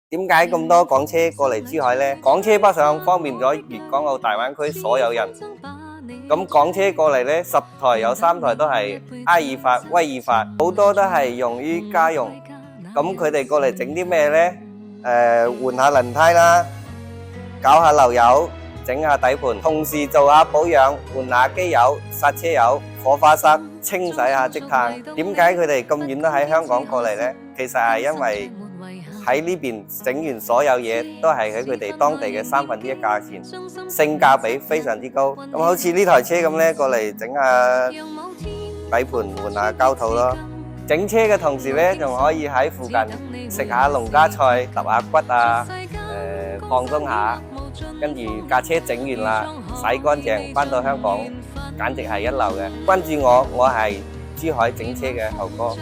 點解咁多港車過嚟珠海呢？港車北上方便咗粵港澳大灣區所有人。咁港車過嚟呢，10台有3台都係埃爾法、威爾法，好多都係用於家用。咁佢哋過嚟整啲咩呢？換下輪胎啦，搞下漏油，整下底盤，同時做下保養，換下機油、剎車油、火花塞，清洗下積碳。點解佢哋咁遠都喺香港過嚟呢？其實係因為喺呢邊整完所有嘢都係喺佢哋當地嘅1/3價錢，性價比非常之高。咁好似呢台車咁呢，過嚟整下底盤，換下膠套咯。整車嘅同時呢，仲可以喺附近食下農家菜，揼下骨啊，放鬆下。跟住架車整完啦，洗乾淨，返到香港簡直係一流嘅。關注我，我係珠海整車嘅猴哥。